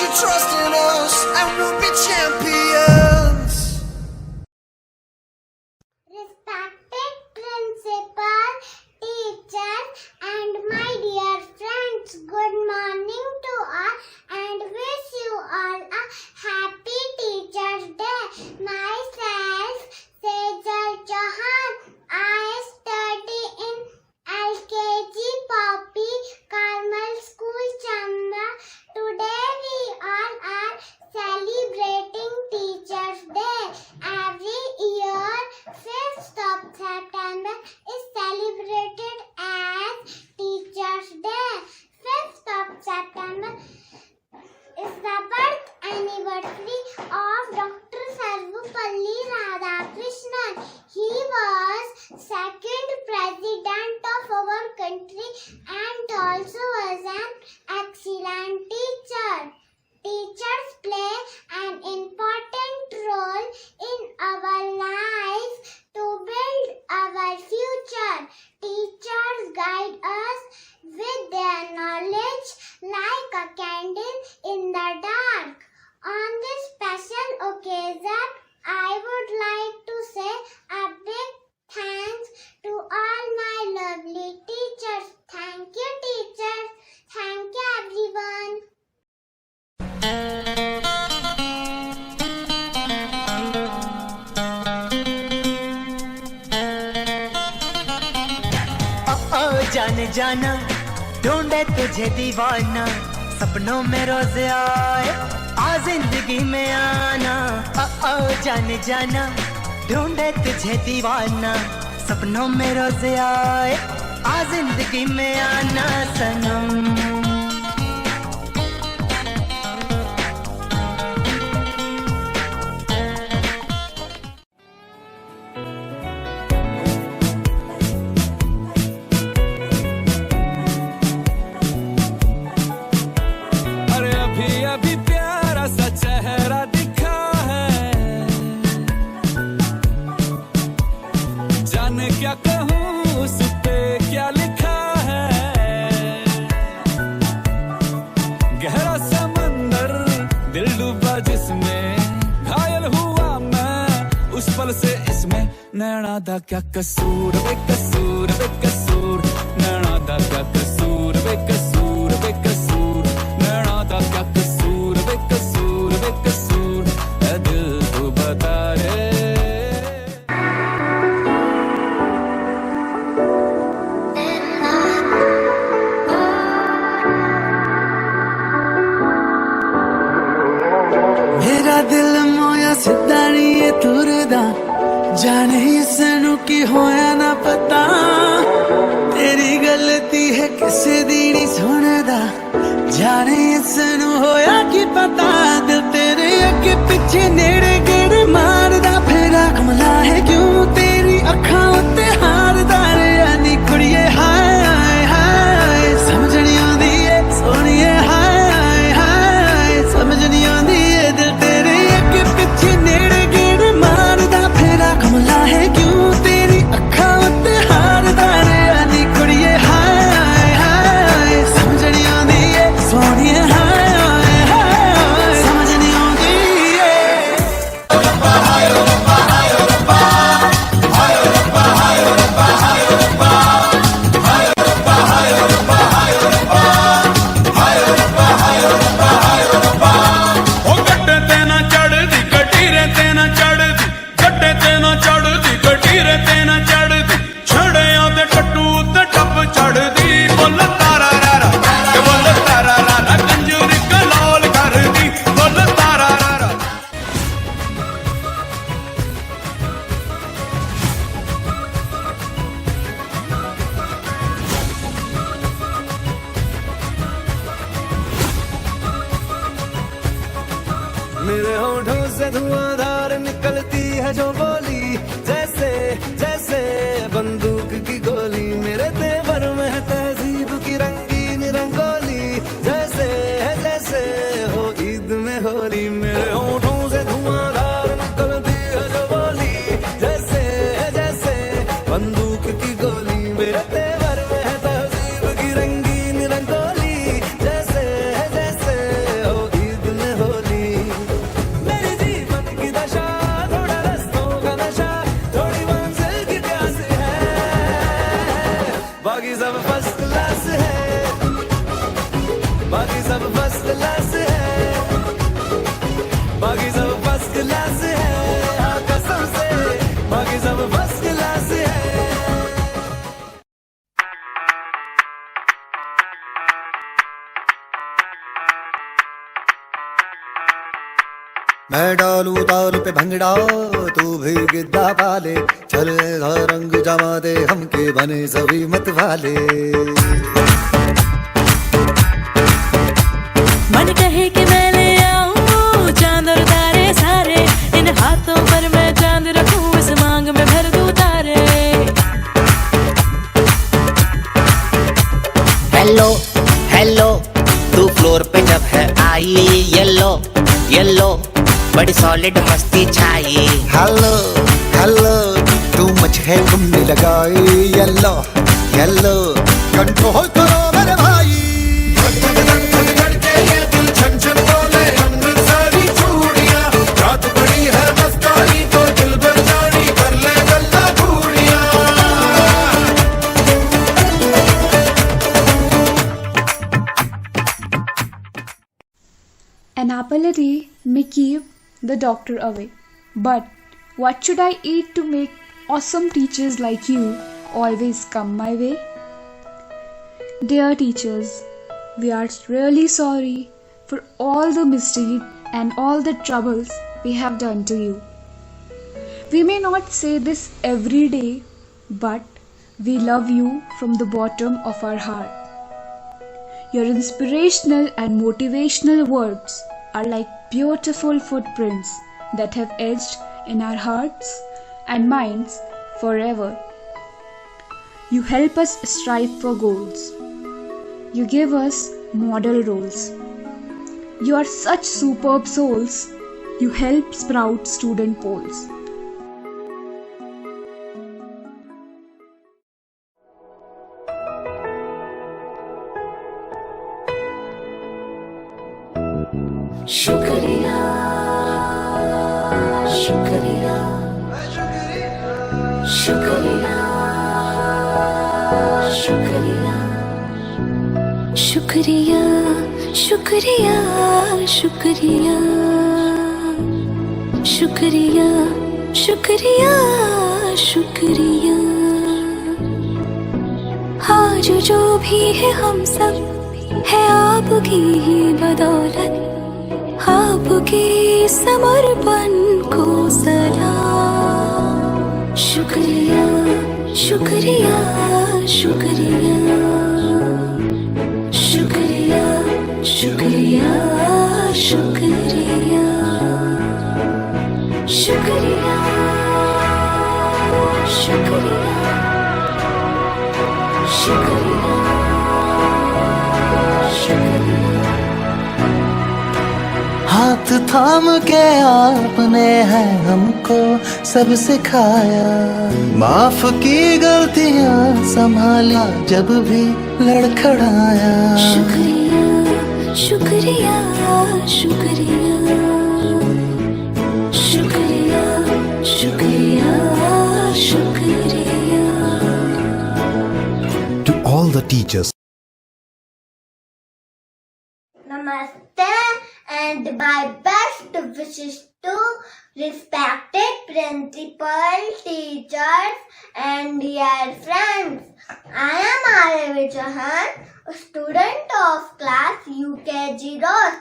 your trust in us and we'll be champions. Respected principal, teachers, and my dear friends, good morning to all and wish you all a happy Teachers' Day. Myself, Sejal Chauhan, I study in LKG Poppy Carmel School, Chamba. Today we all are celebrating Teachers' Day. Every year, 5th of September is celebrated as Teachers' Day. 5th of September is the birth anniversary of Dr. Sarvepalli Radhakrishnan. He was second president of our country and also was an excellent teacher. Teachers play an important role in our life to build our future. Teachers guide us with their knowledge like a candle in the dark. On this special occasion, I would like to say a big thanks to all my lovely teachers. Thank you, teachers. Thank you, everyone. जाने जाना ढूंढे तुझे दीवाना, सपनों में रोज आए आ जिंदगी में आना। ओ जाने जाना ढूंढे तुझे दीवाना, सपनों में रोज आए आ जिंदगी में आना सनम। नैना दा क्या कसूर वे कसूर वे कसूर, नैना दा क्या कसूर वे कसूर वे कसूर, नैना दा क्या कसूर वे कसूर वे कसूर, ऐ दिल तू बता रे। मेरा दिल मोया सिद्धा नहीं तुरदा, जाने इसनू की होया ना पता, तेरी गलती है किसे दी नहीं सुनदा, जाने इसनू होया की पता। दिल तेरे अगे पीछे नेड़े गेड़े मारदा फेरा, कमला है क्यों तेरी अखां उत्ते हारदा रे। यानी कुड़िए हाय हाय हाय, समझ नहीं आंदी ए सोहणिए हाय हाय हाय, समझ नहीं आंदी ए दिल तेरे अगे पीछे नेड़े गेड़े मारदा फेरा, कमला है क्यों तेरी अखां उत्ते हारदा रे। यानी कुड़िए हाय हाय हाय, समझ नहीं आंदी ए सोहणिए हाय हाय हाय, समझ नहीं आंदी ए। मेरे होठों से धुआंधार निकलती है जो बोली, जैसे जैसे बंदूक की गोली। मेरे तेवर में है तहजीब की रंगीन रंगोली, जैसे है जैसे हो ईद में होली। मेरे होठों से धुआंधार निकलती है जो बोली, जैसे है जैसे बंदूक की गोली। मेरे तेवर में है तहजीब की रंगीन रंगोली, जैसे है जैसे हो ईद में बाकी सब फर्स्ट क्लास है, बाकी सब फर्स्ट क्लास है, हाँ कसम से बाकी सब फर्स्ट क्लास है। मैं डालू ताल पे भंगड़ा, तू भी गिद्दा पाले, चले रंग जमा दे हमके बने सभी मत वाले। मन कहे कि मैं ले आऊं चांद और तारे सारे, इन हाथों पर मैं चांद रखूं, इस मांग में भर दूं तारे। हेलो हेलो तू फ्लोर पे जब है आई, येलो येलो बड़ी सॉलिड मस्ती छाई। हेलो हेलो तू मच है घूमने लगाई, येलो येलो कंट्रोल करो मेरे भाई। An apple a day may keep the doctor away. But what should I eat to make awesome teachers like you always come my way? Dear teachers, we are really sorry for all the misdeed and all the troubles we have done to you. We may not say this every day, but we love you from the bottom of our heart. Your inspirational and motivational words are like beautiful footprints that have etched in our hearts and minds forever. You help us strive for goals. You give us model roles. You are such superb souls. You help sprout student polls. शुक्रिया शुक्रिया शुक्रिया शुक्रिया शुक्रिया शुक्रिया शुक्रिया शुक्रिया शुक्रिया शुक्रिया। आज जो भी है हम सब है आपकी ही बदौलत, आपके समर्पण को सलाम। शुक्रिया शुक्रिया शुक्रिया शुक्रिया शुक्रिया शुक्रिया शुक्रिया शुक्रिया शुक्रिया शुक्रिया। हाथ थाम के आपने है हमको सब सिखाया, माफ की गलतियां संभाला जब भी लड़खड़ाया। शुक्रिया शुक्रिया शुक्रिया शुक्रिया शुक्रिया शुक्रिया। To all the teachers, Namaste and my best wishes to respected principal, teachers and dear friends. I am Aravi Chauhan, a student of class UKG Rose,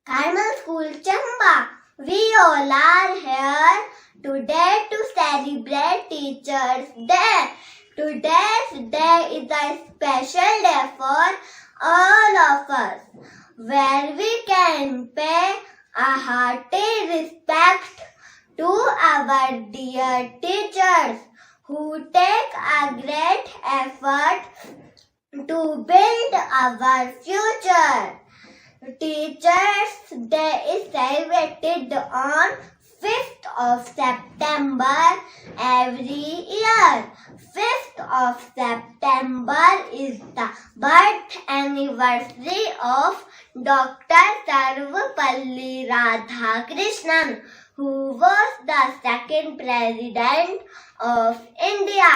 Carmel School, Chamba. We all are here today to celebrate Teachers' Day. Today's day is a special day for all of us, where we can pay a hearty respect to our dear teachers who take a great effort to build our future. Teachers' Day is celebrated on 5th of September every year. 5th of September is the birth anniversary of Dr. Sarvapalli Radhakrishnan, who was the second president of India.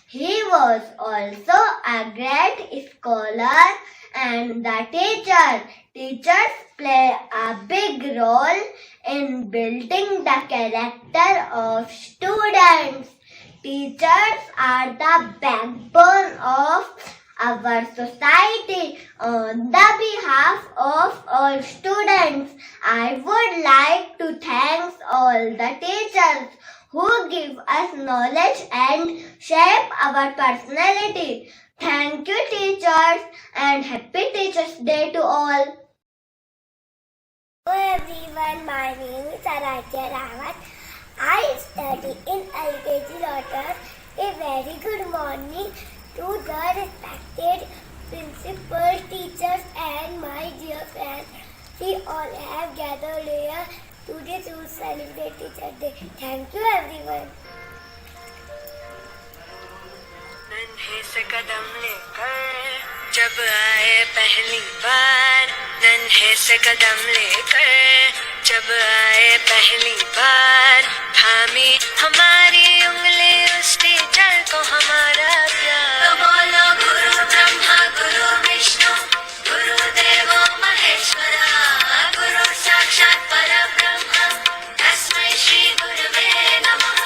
He was also a great scholar and the teacher. Teachers play a big role in building the character of students. Teachers are the backbone of our society. On the behalf of all students, I would like to thank all the teachers who give us knowledge and shape our personality. Thank you, teachers, and happy Teachers' Day to all. Hello everyone, my name is Aradhya Rawat. I study in LKG Lotus. A very good morning to the respected principal, teachers and my dear friends. We all have gathered here today to celebrate Teachers' Day. Thank you everyone. नन्हे से कदम लेकर जब आए पहली बार, नन्हे से कदम लेकर जब आए पहली बार, थामी हमारी उंगली उस टीचर को हमारा प्यार। तो बोलो गुरु ब्रह्मा गुरु विष्णु गुरुदेवो महेश्वरा, गुरु साक्षात परब्रह्म तस्मै श्री गुरवे नमः।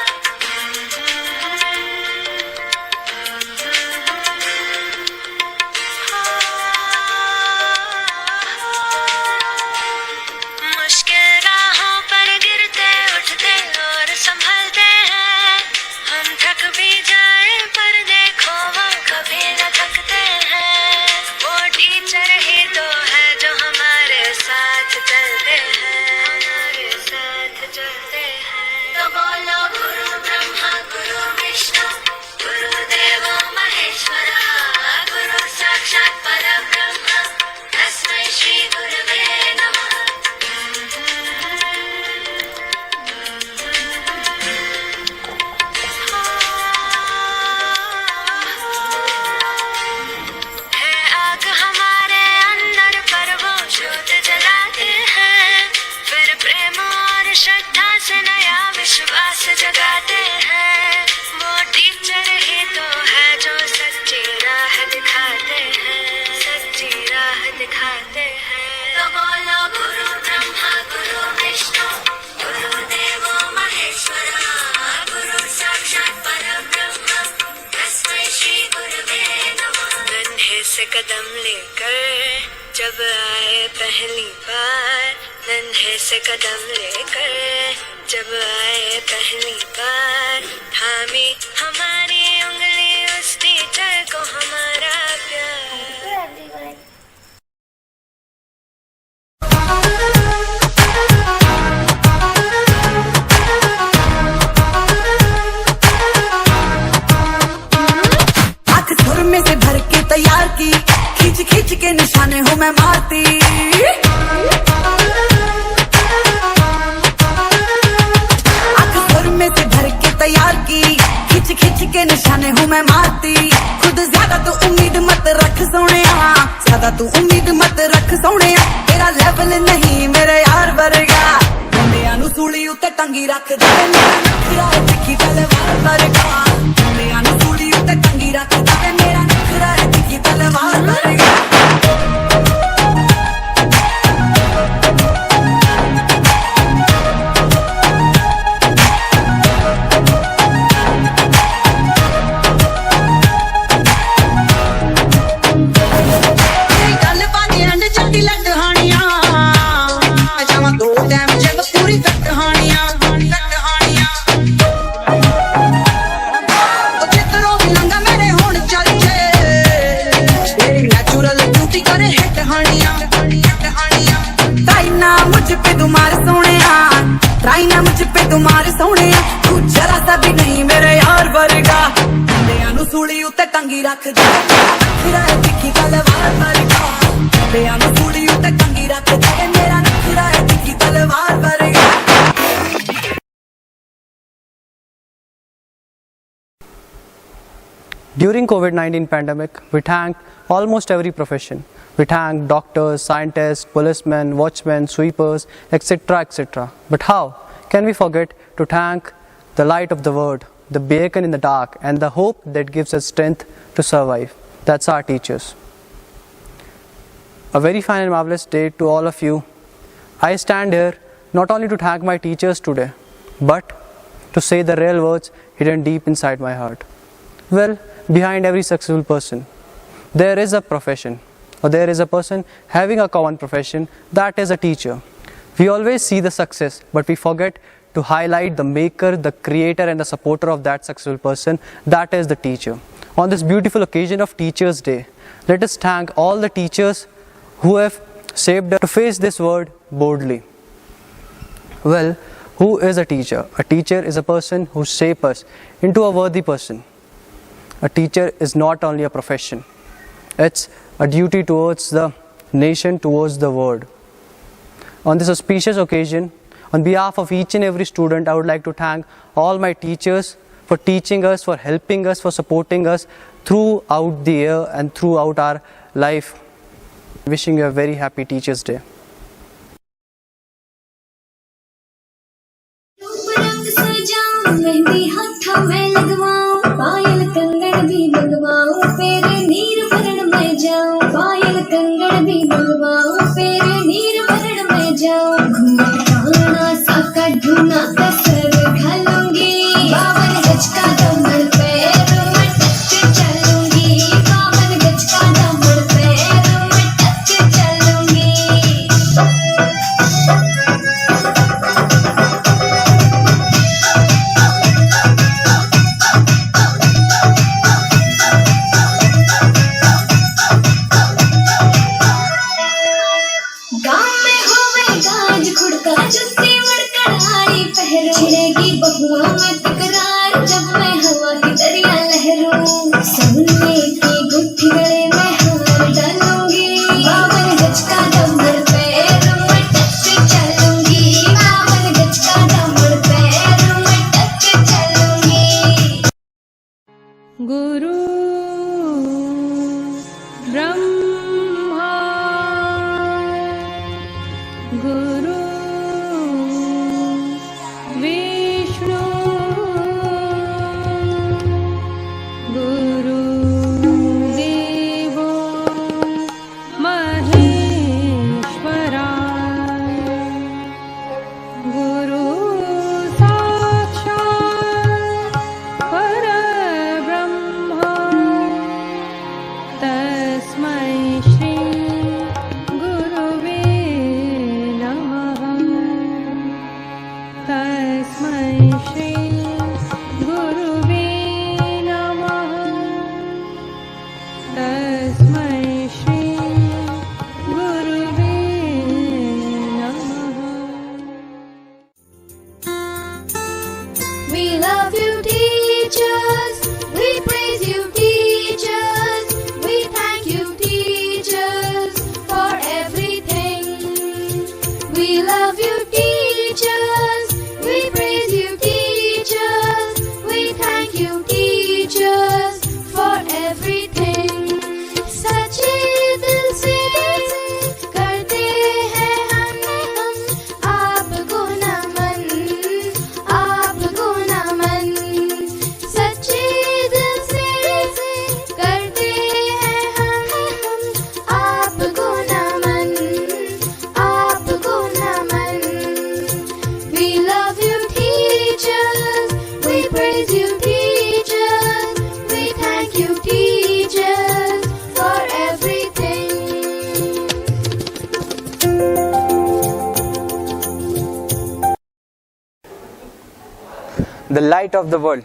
मुश्किल राहों पर गिरते उठते और संभलते हैं, हम थक भी जाए पर देखो वो कभी न थकते हैं। वो टीचर ही तो है जो हमारे साथ चलते हैं, हमारे साथ चलते हैं। तो बोलो गुरु ब्रह्मा गुरु विष्णु गुरुदेवो महेश्वरा, गुरु साक्षात परब्रह्म तस्मै श्री गुरवे नमः। है आग हमारे अंदर पर वो ज्योत जलाते हैं, फिर प्रेम और श्रद्धा से नया विश्वास जगाते हैं। वो टीचर ही तो है जो सच्ची राह दिखाते हैं, सच्ची राह दिखाते हैं। तो बोलो गुरु ब्रह्मा गुरु विष्णु गुरुदेवो महेश्वरा, गुरु साक्षात परब्रह्म तस्मै श्री गुरवे नमः। नन्हे से कदम लेकर जब आए पहली बार, नन्हे से कदम लेकर जब आए पहली बार, थामी हमारी उंगली उस टीचर को हमारा प्यार। Thank you everyone. आंख सुर में से भर के तैयार की, खींच खींच के निशाने हूँ मैं मारती। आंख सुर में से भर के तैयार की, खींच खींच के निशाने हूँ मैं मारती। खुद ज्यादा तू उम्मीद मत रख सोनिया, ज्यादा तू उम्मीद मत रख सोनिया। तेरा लेवल नहीं मेरे यार वर्गा, मुंडियां नू सूली उत्ते टंगी रख दे। मेरा नखरा है तिखी तलवार वर्गा, मुंडियां नू सूली उत्ते टंगी रख दे। मेरा नखरा है तिखी तलवार वर्गा। गल बानी रंड चट्टी लट हानिया, जावा दो टाइम जब पूरी कट हानिया, कट हानिया। ओ जितनो भी लंगा मेरे होण चल जे, तेरी नेचुरल ब्यूटी करे हिट हानिया, हिट हानिया। ट्राई ना मुझ पे तुम्हारे सोनिया, ट्राई ना मुझ पे तुम्हारे सोनिया। तू जरा सा भी नहीं मेरे यार वर्गा, मुंडियां नू सूली उत्ते टंगी रख दे। नखरा है तिखी तलवार वर्गा, मुंडियां नू सूली उत्ते टंगी रख दे। मेरा नखरा है तिखी तलवार वर्गा। During COVID-19 pandemic, we thank almost every profession. We thank doctors, scientists, policemen, watchmen, sweepers, etc., etc. But how can we forget to thank the light of the word, the beacon in the dark, and the hope that gives us strength to survive? That's our teachers. A very fine and marvelous day to all of you. I stand here not only to thank my teachers today, but to say the real words hidden deep inside my heart. Well, behind every successful person, there is a profession, or there is a person having a common profession, that is a teacher. We always see the success, but we forget to highlight the maker, the creator and the supporter of that successful person, that is the teacher. On this beautiful occasion of Teachers' Day, let us thank all the teachers who have shaped us to face this world boldly. Well, who is a teacher? A teacher is a person who shapes us into a worthy person. A teacher is not only a profession, it's a duty towards the nation, towards the world. On this auspicious occasion, on behalf of each and every student, I would like to thank all my teachers for teaching us, for helping us, for supporting us throughout the year and throughout our life. Wishing you a very happy Teachers' Day. रंग सजाऊं मेहंदी हाथों में लगवाऊं पायल कंगन भी मंगवाऊं फेरे नीर भरण में जाऊं पायल कंगन भी मंगवाऊं फेरे नीर भरण में जाऊं घूंघट काना साका ढूंढा कसर घालूंगी 52 गज का डंबल पैरों में टक चलूंगी 52 गज का डंबल पैरों में टक चलूंगी गाँव में होवे गाज खुड़का जुत्ती मड़कड़ाई पहरो छिड़ेगी बहुओं में तकरार जब मैं हवा की दरिया लहरूं सोने की गुत्थी गले में हार डालूंगी 52 गज का डंबल पैरों में टक चलूंगी 52 गज का डंबल पैरों में टक चलूंगी गुरु ब्रह्मा गुरु विष्णु गुरु देवो महेश्वरा गुरु साक्षात् परब्रह्मा तस्मै श्री गुरुवे नमः तस्मै श्री गुरुवे नमः तस्मै श्री गुरुवे नमः We love you, teachers. We praise you, teachers. We thank you, teachers, for everything. We love you, teachers. We praise you, teachers. We thank you, teachers, for everything. सच्चे दिल से करते हैं हम आपको नमन आपको नमन सच्चे दिल से करते हैं हम आपको नमन We love you, teachers. We praise you, teachers. We thank you, teachers, for everything. The light of the world,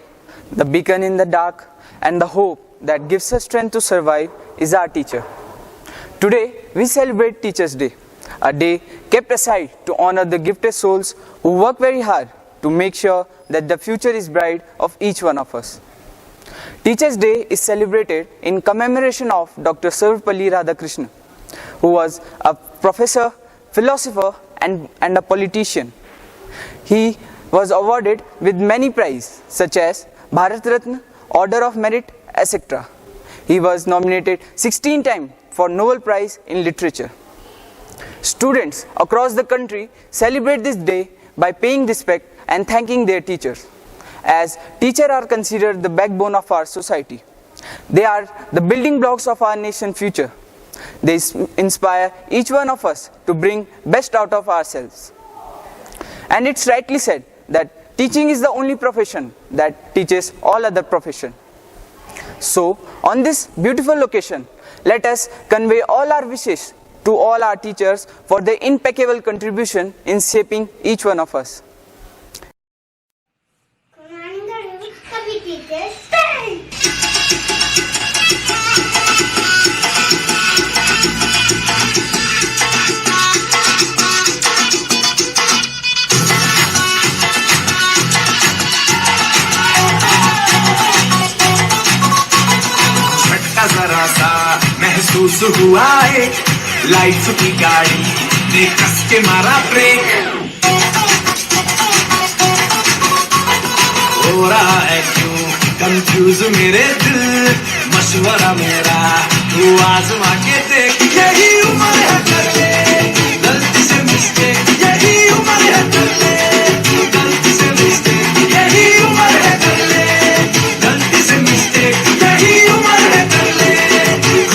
the beacon in the dark, and the hope that gives us strength to survive is our teacher. Today, we celebrate Teachers' Day, a day kept aside to honor the gifted souls who work very hard to make sure that the future is bright of each one of us. Teachers' Day is celebrated in commemoration of Dr. Sarvepalli Radhakrishnan, who was a professor, philosopher, and a politician. He was awarded with many prizes such as Bharat Ratna, Order of Merit, etc. He was nominated 16 times for Nobel Prize in Literature. Students across the country celebrate this day by paying respect and thanking their teachers, as teachers are considered the backbone of our society. They are the building blocks of our nation's future. They inspire each one of us to bring best out of ourselves. And it's rightly said that teaching is the only profession that teaches all other professions. So, on this beautiful location, let us convey all our wishes to all our teachers for their impeccable contribution in shaping each one of us. Commanding Kavi teachers stand. झटका जरा सा महसूस हुआ है, life की गाड़ी ने कस के मारा ब्रेक, हो रहा है क्यों कंफ्यूज मेरे दिल, मशवरा मेरा तू आजमा के देख, यही उम्र है कर ले गलती से मिस्टेक, यही उम्र है कर ले गलती से मिस्टेक, यही उम्र है कर ले गलती से मिस्टेक, यही उम्र है कर ले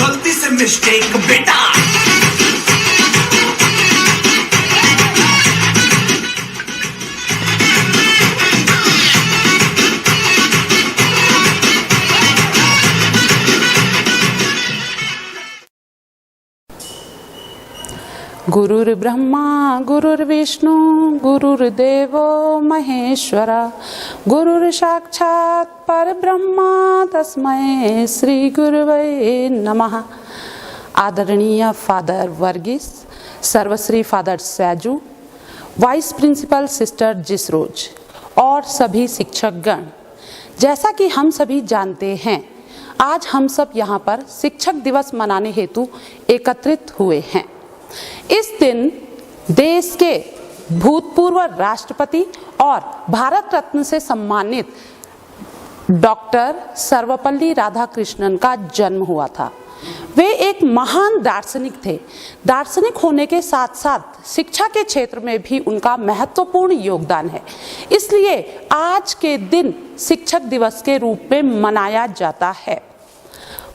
गलती से मिस्टेक बेटा। गुरुर्ब्रह्मा गुरुर्विष्णु गुरुर्देवो महेश्वरा, गुरुर्साक्षात् परब्रह्मा तस्मै श्री गुरुवे नमः। आदरणीय फादर वर्गीस, सर्वश्री फादर सैजू, वाइस प्रिंसिपल सिस्टर जिसरोज और सभी शिक्षकगण, जैसा कि हम सभी जानते हैं, आज हम सब यहाँ पर शिक्षक दिवस मनाने हेतु एकत्रित हुए हैं। इस दिन देश के भूतपूर्व राष्ट्रपति और भारत रत्न से सम्मानित डॉक्टर सर्वपल्ली राधाकृष्णन का जन्म हुआ था। वे एक महान दार्शनिक थे। दार्शनिक होने के साथ साथ शिक्षा के क्षेत्र में भी उनका महत्वपूर्ण योगदान है। इसलिए आज के दिन शिक्षक दिवस के रूप में मनाया जाता है।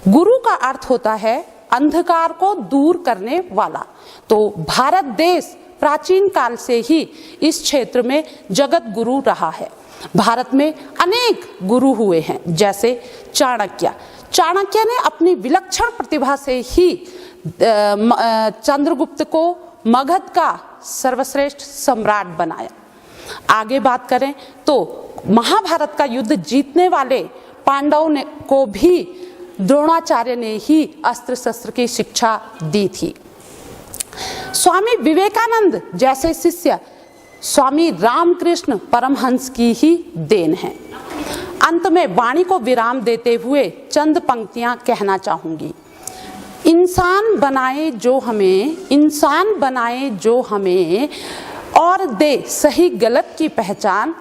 गुरु का अर्थ होता है अंधकार को दूर करने वाला। तो भारत देश प्राचीन काल से ही इस क्षेत्र में जगत गुरु रहा है। भारत में अनेक गुरु हुए हैं, जैसे चाणक्य ने अपनी विलक्षण प्रतिभा से ही चंद्रगुप्त को मगध का सर्वश्रेष्ठ सम्राट बनाया। आगे बात करें तो महाभारत का युद्ध जीतने वाले पांडवों को भी द्रोणाचार्य ने ही अस्त्र शस्त्र की शिक्षा दी थी। स्वामी विवेकानंद जैसे शिष्य स्वामी रामकृष्ण परमहंस की ही देन है। अंत में वाणी को विराम देते हुए चंद पंक्तियां कहना चाहूंगी। इंसान बनाए जो हमें और दे सही गलत की पहचान,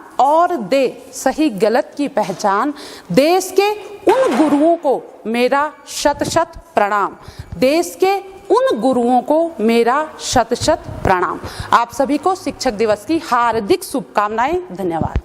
देश के उन गुरुओं को मेरा शत शत प्रणाम, आप सभी को शिक्षक दिवस की हार्दिक शुभकामनाएं। धन्यवाद।